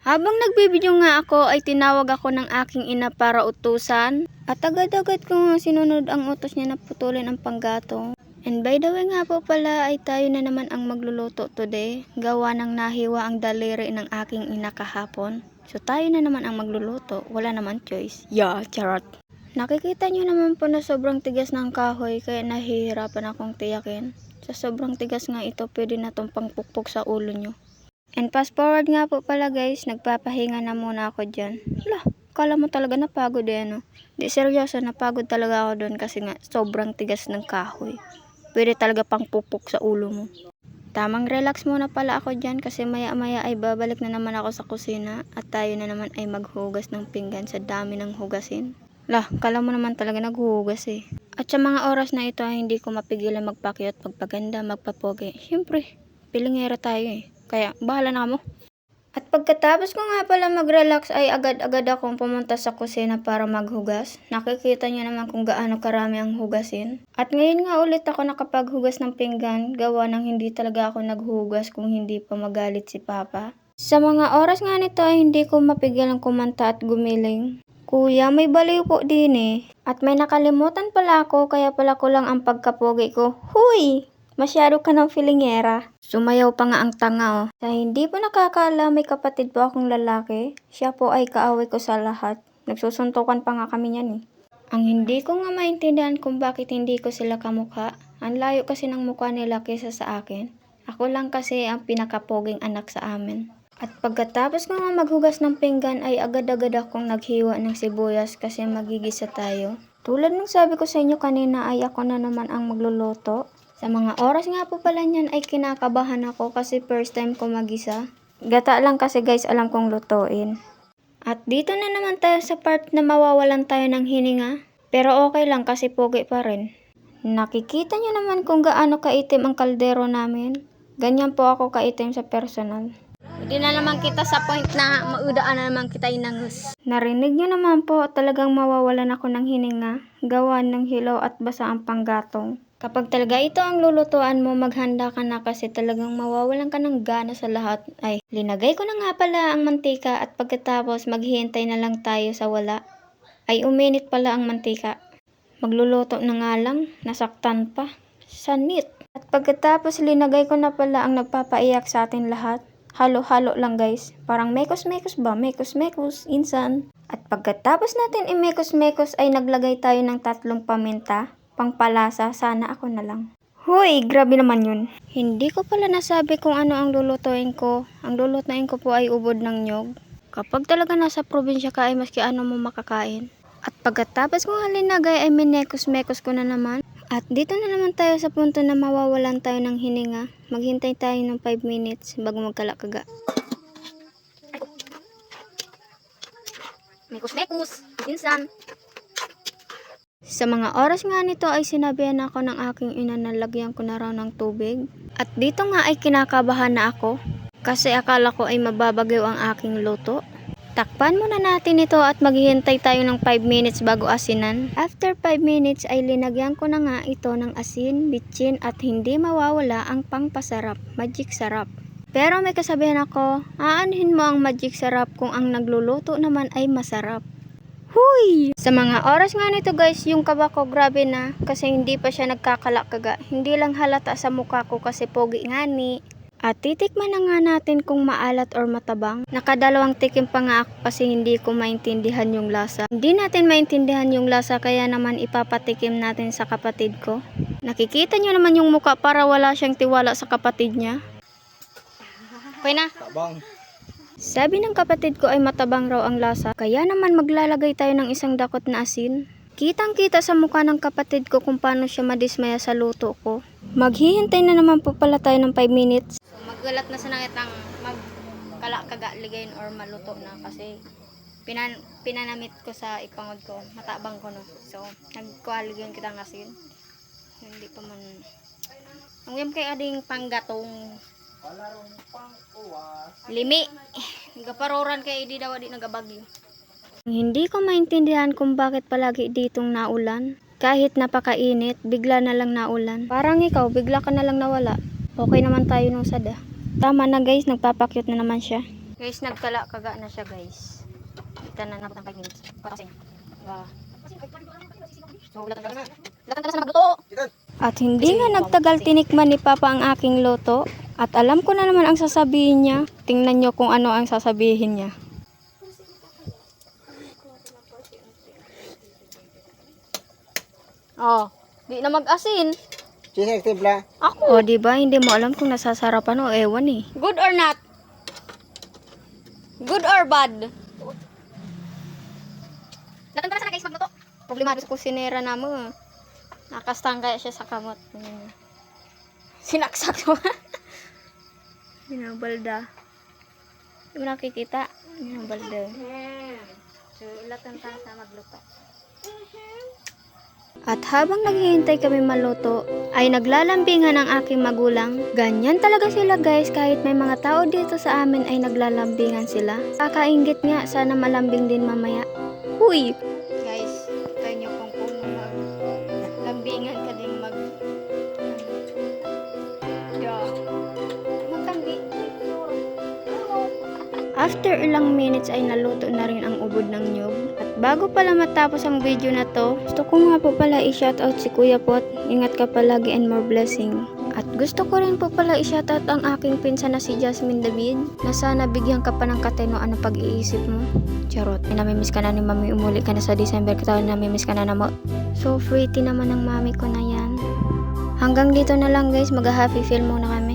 Habang nagbibideo nga ako ay tinawag ako ng aking ina para utusan. At agad-agad ko nga sinunod ang utos niya na putulin ang panggatong. And by the way nga po pala ay tayo na naman ang magluluto today. Gawa ng nahiwa ang daliri ng aking ina kahapon. So tayo na naman ang magluluto. Wala naman choice. Yeah, charot. Nakikita nyo naman po na sobrang tigas ng kahoy kaya nahihirapan akong tiyakin. Sa sobrang tigas nga ito pwede na itong pangpukpok sa ulo nyo. And fast forward nga po pala guys, nagpapahinga na muna ako dyan. Hala, kala mo talaga napagod no? Di seryoso, napagod talaga ako doon kasi nga sobrang tigas ng kahoy. Pwede talaga pang pupok sa ulo mo. Tamang relax muna pala ako dyan kasi maya maya ay babalik na naman ako sa kusina at tayo na naman ay maghugas ng pinggan sa dami ng hugasin. Lah, kala mo naman talaga naghuhugas eh. At sa mga oras na ito ay hindi ko mapigilan magpakyut, magpaganda, magpapogi. Siyempre, pilingera tayo eh. Kaya bahala na mo. At pagkatapos ko nga pala mag-relax ay agad-agad akong pumunta sa kusina para maghugas. Nakikita niyo naman kung gaano karami ang hugasin. At ngayon nga ulit ako nakapaghugas ng pinggan, gawa ng hindi talaga ako naghugas kung hindi pa magalit si Papa. Sa mga oras nga nito ay hindi ko mapigilan kumanta at gumiling. Kuya, may baliw po din eh. At may nakalimutan pala ako kaya pala ko lang ang pagkapogi ko. Huy! Masyado ka ng filingera. Sumayaw pa nga ang tanga oh. Sa hindi po nakakala may kapatid po akong lalaki. Siya po ay kaaway ko sa lahat. Nagsusuntukan pa nga kami niyan eh. Ang hindi ko nga maintindihan kung bakit hindi ko sila kamukha. Ang layo kasi ng mukha nila kaysa sa akin. Ako lang kasi ang pinakapoging anak sa amin. At pagkatapos ko nga maghugas ng pinggan ay agad-agad akong naghiwa ng sibuyas kasi magigisa tayo. Tulad ng sabi ko sa inyo kanina ay ako na naman ang magluluto. Sa mga oras nga po pala niyan ay kinakabahan ako kasi first time ko magisa. Gata lang kasi guys alam kong lutuin. At dito na naman tayo sa part na mawawalan tayo ng hininga. Pero okay lang kasi pogi pa rin. Nakikita nyo naman kung gaano kaitim ang kaldero namin. Ganyan po ako kaitim sa personal. Hindi na naman kita sa point na maudaan na naman kita inangus. Narinig nyo naman po talagang mawawalan ako ng hininga. Gawan ng hilaw at basa ang panggatong. Kapag talaga ito ang lulutuan mo, maghanda ka na kasi talagang mawawalan ka ng gana sa lahat. Ay, linagay ko na nga pala ang mantika at pagkatapos maghihintay na lang tayo sa wala. Ay, uminit pala ang mantika. Magluluto na nga lang, nasaktan pa. Sanit. At pagkatapos linagay ko na pala ang nagpapaiyak sa atin lahat. Halo-halo lang guys. Parang mekos-mekos ba? Mekos-mekos, insan. At pagkatapos natin i-mekos-mekos ay naglagay tayo ng 3 paminta. Pangpalasa, sana ako na lang. Hoy, grabe naman yun. Hindi ko pala nasabi kung ano ang lulutuin ko. Ang lulutuin ko po ay ubod ng nyog. Kapag talaga nasa probinsya ka ay maski ano mo makakain. At pagkatapos kong halinagay ay minekos-mekos ko na naman. At dito na naman tayo sa punto na mawawalan tayo ng hininga. Maghintay tayo ng 5 minutes bago magkalakaga. Mekos-mekos, insan. Sa mga oras nga nito ay sinabihan ako ng aking ina na lagyan ko na raw ng tubig. At dito nga ay kinakabahan na ako kasi akala ko ay mababagyo ang aking luto. Takpan muna natin ito at maghihintay tayo ng 5 minutes bago asinan. After 5 minutes ay linagyan ko na nga ito ng asin, bitchin at hindi mawawala ang pangpasarap, magic sarap. Pero may kasabihan ako, aanhin mo ang magic sarap kung ang nagluluto naman ay masarap. Huy! Sa mga oras nga nito guys, yung kaba ko grabe na kasi hindi pa siya nagkakalakaga. Hindi lang halata sa mukha ko kasi pogi nga ni. At titikman na nga natin kung maalat or matabang. Nakadalawang tikim pa nga ako kasi hindi ko maintindihan yung lasa. Hindi natin maintindihan yung lasa kaya naman ipapatikim natin sa kapatid ko. Nakikita nyo naman yung mukha para wala siyang tiwala sa kapatid niya. Okay na? Tabang. Sabi ng kapatid ko ay matabang raw ang lasa, kaya naman maglalagay tayo ng isang dakot na asin. Kitang-kita sa mukha ng kapatid ko kung paano siya madismaya sa luto ko. Maghihintay na naman po pala tayo ng 5 minutes. So, maggalat na sa nangit ng magkalakagaligayin or maluto na kasi pinanamit ko sa ipangod ko, matabang ko no. So, nagkualigayin kita ng asin. Hindi pa man. Ang uyam kay ading panggatong. Limi. Nagaparoran kay di daw di nagabagyo. Hindi ko maintindihan kung bakit palagi ditong naulan. Kahit napakainit, bigla na lang naulan. Parang ikaw, bigla ka na lang nawala. Okay naman tayo nung sada. Tama na guys, nagpapakyut na naman siya. Guys, nagkala kaga na siya guys. Kita na nabot ng 5 minutes. Para kasi. So, latan talas na magluto. At hindi nga nagtagal tinikman ni Papa ang aking luto. At alam ko na naman ang sasabihin niya. Tingnan nyo kung ano ang sasabihin niya. Oh, di na mag-asin. Cheese timpla. Ako. O, diba? Hindi mo alam kung nasasarapan o ewan eh. Good or not? Good or bad? Latan talas na guys magluto. Problemado sa kusinera na mo. Nakastang kaya siya sa kamot. Sinaksak mo. Binabalda. Hindi mo nakikita. Binabalda. So, latan talas na magluto. At habang naghihintay kami maluto, ay naglalambingan ang aking magulang. Ganyan talaga sila guys, kahit may mga tao dito sa amin ay naglalambingan sila. Kakaingit nga, sana malambing din mamaya. Huy! Guys, tayo nyo kung maglambingan ka din After ilang minutes ay naluto na rin ang ubod ng nyug. At bago pala matapos ang video na to, gusto ko nga po pala i-shoutout si Kuya Pot. Ingat ka palagi and more blessing. At gusto ko rin po pala i-shoutout ang aking pinsan na si Jasmine David, na sana bigyan ka pa ng katinoan ng pag-iisip mo. Charot, ay namimiss ka na ni Mami, umuli ka na sa December, kataon namimiss ka na mo. So pretty naman ang mami ko na yan. Hanggang dito na lang guys, mag-happy feel muna kami.